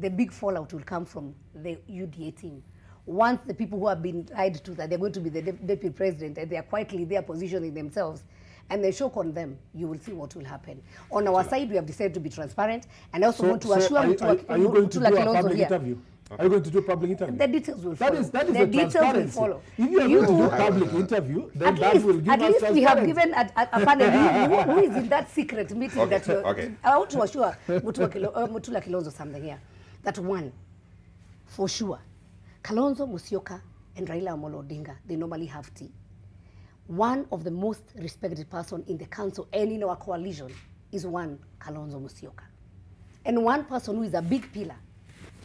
the big fallout will come from the UDA team. Once the people who have been lied to that they're going to be the deputy president and they are quietly there positioning themselves and they choke on them, you will see what will happen. On our side, we have decided to be transparent, and I also want to assure are you going to do a public interview? Okay. Are you going to do a public interview? The details will follow. That is the the details will follow. If you are going to do a public interview, then that will give us transparency. At least we have given a panel who is in that secret meeting that I want to assure Mutula Kalonzo something here. That one, for sure, Kalonzo, Musyoka, and Raila Amolo Odinga, they normally have tea. One of the most respected person in the council and in our coalition is one Kalonzo Musyoka. And one person who is a big pillar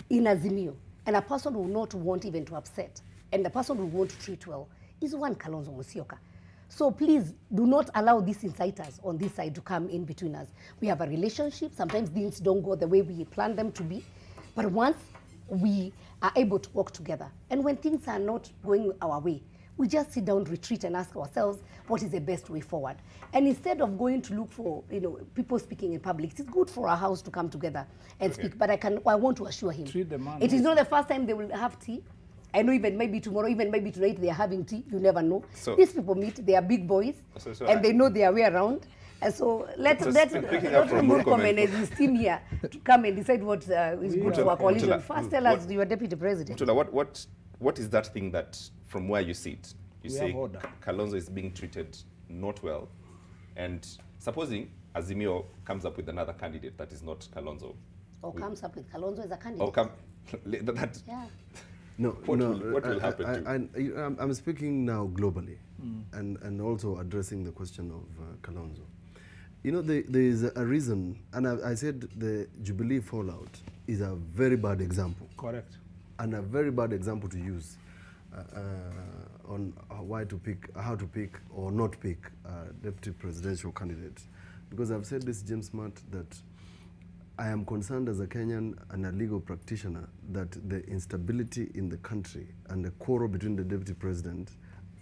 in Azimio, and a person who will not want even to upset, and the person who will want to treat well, is one Kalonzo Musyoka. So please do not allow these inciters on this side to come in between us. We have a relationship. Sometimes things don't go the way we plan them to be. But once we are able to work together, and when things are not going our way, we just sit down, retreat, and ask ourselves what is the best way forward. And instead of going to look for people speaking in public, it's good for our house to come together and speak. But I want to assure him, it is not the first time they will have tea. I know even maybe tomorrow, even maybe tonight, they are having tea. You never know. So these people meet, they are big boys, and they know their way around. And so let's Murkomen and his team here to come and decide what is good for our coalition. First, tell us you are deputy president. What is that thing that, from where you sit, you say Kalonzo is being treated not well, and supposing Azimio comes up with another candidate that is not Kalonzo, or comes up with Kalonzo as a candidate, or yeah. What will happen to? I'm speaking now globally, and also addressing the question of Kalonzo. You know, there is a reason, and I said the Jubilee fallout is a very bad example. Correct. And a very bad example to use on how to pick or not pick a deputy presidential candidate. Because I've said this, James Smart, that I am concerned as a Kenyan and a legal practitioner that the instability in the country and the quarrel between the deputy president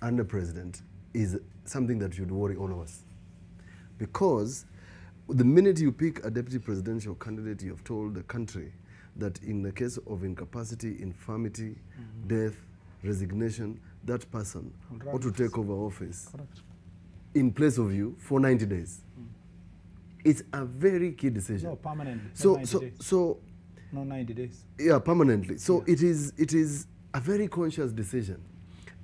and the president is something that should worry all of us. Because the minute you pick a deputy presidential candidate, you have told the country that in the case of incapacity, infirmity, death, resignation, that person ought to take over office in place of you for 90 days. It's a very key decision. No, permanently. So no 90 days. Yeah, permanently. So it is a very conscious decision.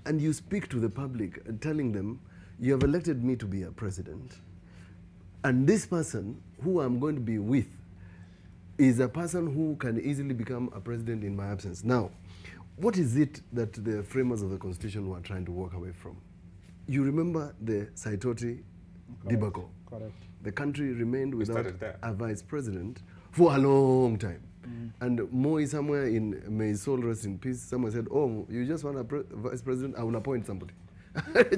And you speak to the public and telling them, you have elected me to be a president. And this person who I'm going to be with is a person who can easily become a president in my absence. Now, what is it that the framers of the Constitution were trying to walk away from? You remember the Saitoti debacle. Correct. The country remained without a vice president for a long time. And Moi, somewhere in, may his soul rest in peace, someone said, oh, you just want a vice president? I will appoint somebody.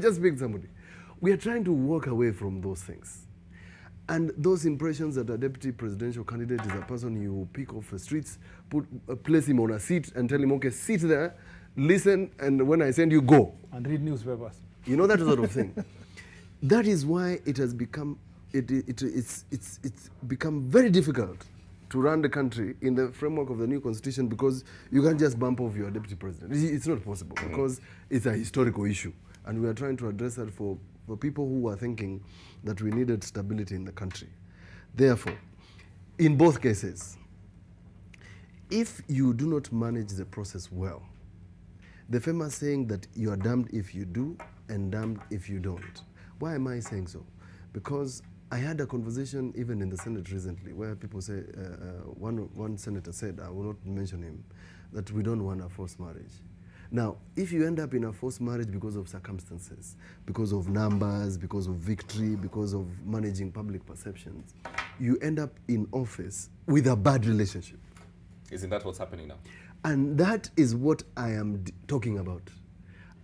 Just pick somebody. We are trying to walk away from those things. And those impressions that a deputy presidential candidate is a person you pick off the streets, place him on a seat and tell him, okay, sit there, listen, and when I send you, go. And read newspapers. You know, that sort of thing. That is why it has become, it's become very difficult to run the country in the framework of the new constitution, because you can't just bump off your deputy president. It's not possible, because it's a historical issue. And we are trying to address that for people who are thinking that we needed stability in the country. Therefore, in both cases, if you do not manage the process well, the famous saying that you are damned if you do and damned if you don't. Why am I saying so? Because I had a conversation even in the Senate recently where people say, one senator said, I will not mention him, that we don't want a forced marriage. Now, if you end up in a forced marriage because of circumstances, because of numbers, because of victory, because of managing public perceptions, you end up in office with a bad relationship. Isn't that what's happening now? And that is what I am talking about.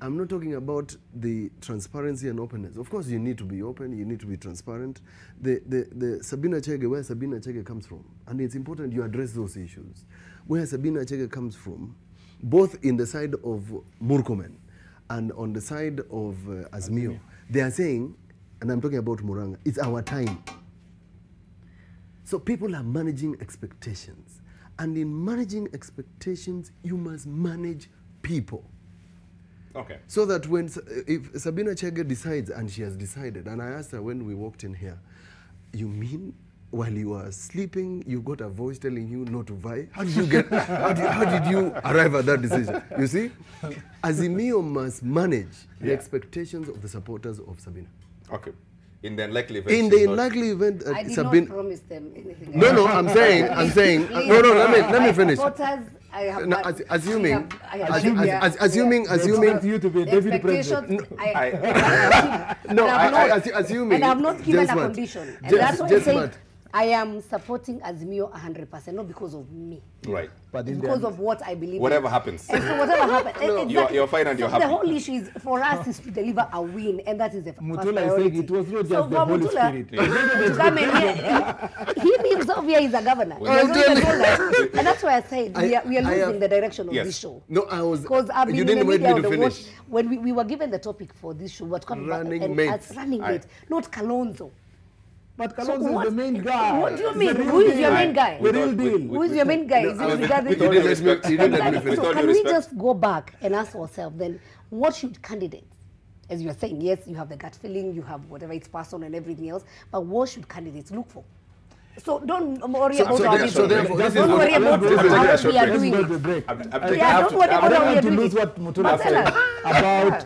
I'm not talking about the transparency and openness. Of course, you need to be open, you need to be transparent. The Sabina Chege, where Sabina Chege comes from, and it's important you address those issues. Where Sabina Chege comes from, both in the side of Murkomen and on the side of Azimio, they are saying, and I'm talking about Muranga, it's our time. So people are managing expectations. And in managing expectations, you must manage people. Okay. So that when, if Sabina Chege decides, and she has decided, and I asked her when we walked in here, you mean while you were sleeping, you got a voice telling you not to vie? How did you get, how did you arrive at that decision? You see, Azimio must manage the expectations of the supporters of Sabina. Okay. In the unlikely event. In the unlikely event, I did Sabina. not promise them anything. No, I'm saying, no, let me finish. Supporters, I have No, not- assuming Expect you to be David President. Assuming. And I have not given just a what? condition. And Just- that's why I just said what? I am supporting Azimio 100%, not because of me. Right. But in Because the of what I believe. Whatever happens. And so whatever happens. You're fine and you're so happy. The whole issue is for us is to deliver a win, and that is the first Mutula is priority. saying it was not So just the for Holy Mutula Spirit. to come in here, he himself here is a governor. He has not even told us. And that's why I said we are losing the direction of this show. No, I was. Because I've been You in the didn't wait media me to on the watch. finish. When we were given the topic for this show, what come Running mates. running mate, not Kalonzo. But So Kalonzo what- is the main guy. What do you He's mean? the real Who is your deal. main guy? The real deal. Who is your main guy? Is it regarding? with all due respect, You didn't let me Exactly. finish. So With all can due we respect. just go back and ask ourselves then, what should candidates, as you are saying, yes, you have the gut feeling, you have whatever it's personal and everything else, but what should candidates look for? So don't worry about so our there- so people. therefore, this is Don't what- worry about this is how taking a we short are break. doing Let's it. go to break. I'm Yeah, don't worry I about how don't we are want to doing lose it. what Mutula But tell said us. about